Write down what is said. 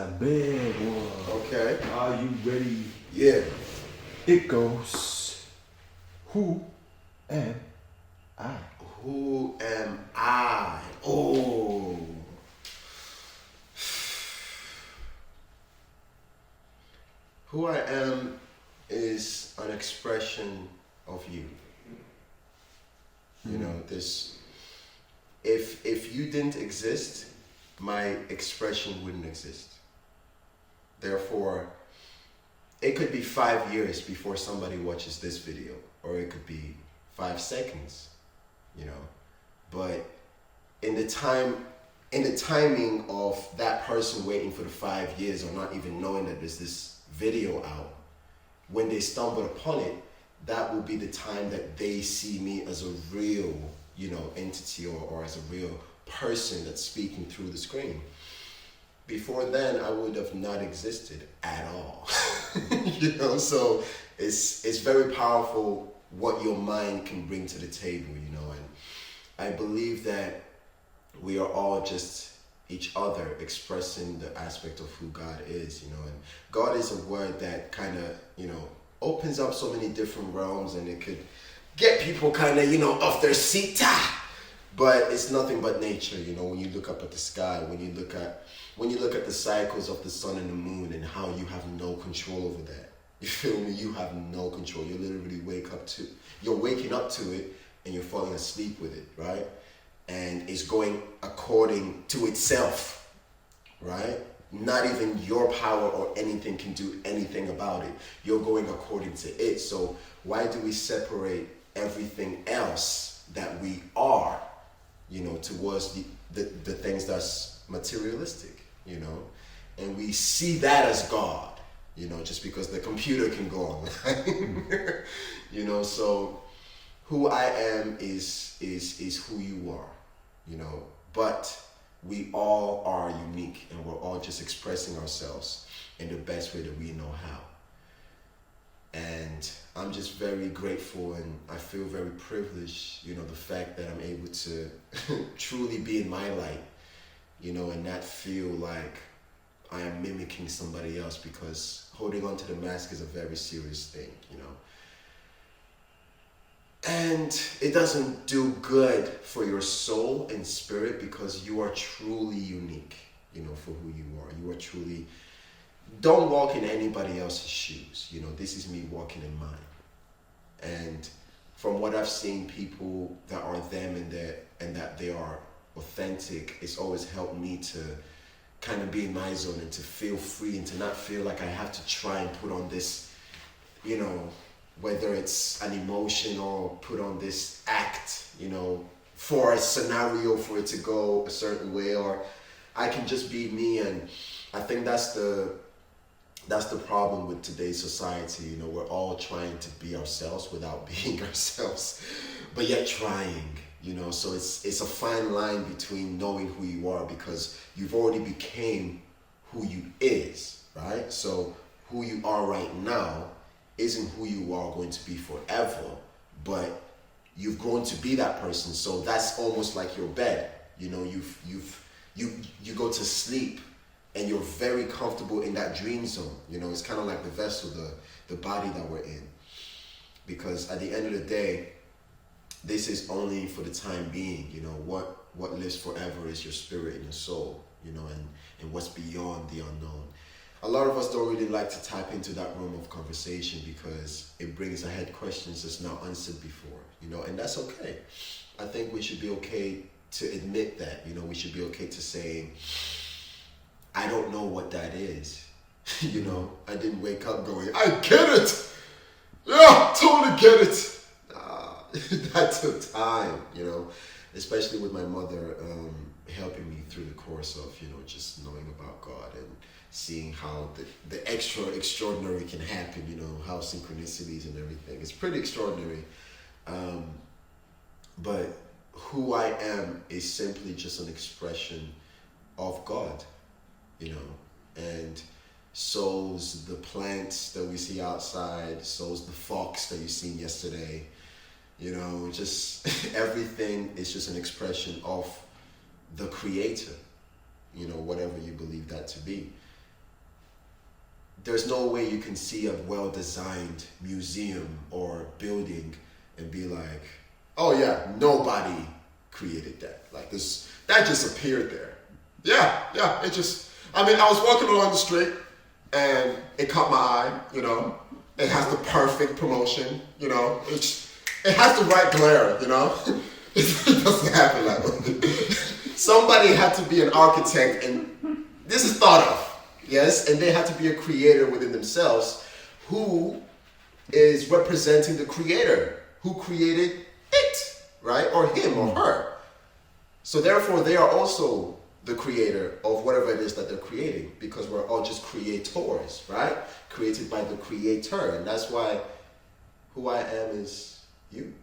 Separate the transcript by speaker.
Speaker 1: a big one.
Speaker 2: Okay.
Speaker 1: Are you ready?
Speaker 2: Yeah.
Speaker 1: It goes, who am I?
Speaker 2: Who am I? Oh. Who I am is an expression of you. You know, this if you didn't exist, my expression wouldn't exist. Therefore, it could be 5 years before somebody watches this video, or it could be 5 seconds, you know. But in the timing of that person waiting for the 5 years or not even knowing that there's this video out, when they stumble upon it, that will be the time that they see me as a real, you know, entity, or as a real person that's speaking through the screen. Before then, I would have not existed at all. You know, so it's very powerful what your mind can bring to the table, you know, and I believe that we are all just each other expressing the aspect of who God is, you know, and God is a word that kind of, you know, opens up so many different realms, and it could get people kind of, you know, off their seat. But it's nothing but nature, you know. When you look up at the sky, when you look at the cycles of the sun and the moon, and how you have no control over that. You feel me? You have no control. You literally you're waking up to it, and you're falling asleep with it, right? And it's going according to itself, right? Not even your power or anything can do anything about it. You're going according to it. So why do we separate everything else that we are, you know, towards the things that's materialistic, you know? And we see that as God, you know, just because the computer can go online. You know, so who I am is who you are, you know, but we all are unique, and we're all just expressing ourselves in the best way that we know how. And I'm just very grateful, and I feel very privileged, you know, the fact that I'm able to truly be in my light, you know, and not feel like I am mimicking somebody else, because holding on to the mask is a very serious thing, you know. And it doesn't do good for your soul and spirit, because you are truly unique, you know, for who you are. You are truly, don't walk in anybody else's shoes. You know, this is me walking in mine. And from what I've seen, people that are them and that they are authentic, it's always helped me to kind of be in my zone and to feel free and to not feel like I have to try and put on this, you know, whether it's an emotion or put on this act, you know, for a scenario for it to go a certain way, or I can just be me. And I think that's the problem with today's society. You know, we're all trying to be ourselves without being ourselves, but yet trying, you know. So it's a fine line between knowing who you are, because you've already became who you is, right? So who you are right now isn't who you are going to be forever, but you've grown to be that person. So that's almost like your bed. You know, you go to sleep and you're very comfortable in that dream zone. You know, it's kind of like the vessel, the body that we're in. Because at the end of the day, this is only for the time being. You know, what lives forever is your spirit and your soul, you know, and what's beyond the unknown. A lot of us don't really like to tap into that realm of conversation, because it brings ahead questions that's not answered before, you know, and that's okay. I think we should be okay to admit that, you know. We should be okay to say, I don't know what that is. You know, I didn't wake up going, I get it. Yeah, totally get it. That took time, you know, especially with my mother helping me through the course of, you know, just knowing about God and seeing how the extraordinary can happen, you know, how synchronicities and everything. It's pretty extraordinary. But who I am is simply just an expression of God, you know, and so's the plants that we see outside, so's the fox that you seen yesterday, you know, just everything is just an expression of the Creator, you know, whatever you believe that to be. there's no way you can see a well-designed museum or building and be like, oh yeah, nobody created that. Like this, that just appeared there. Yeah, it just, I mean, I was walking along the street and it caught my eye, you know. It has the perfect promotion, you know. It has the right glare, you know. It doesn't happen like that. Somebody had to be an architect, and this is thought of, yes, and they had to be a creator within themselves who is representing the creator who created it, right? Or him or her. So therefore, they are also the creator of whatever it is that they're creating, because we're all just creators, right? Created by the creator. And that's why who I am is you.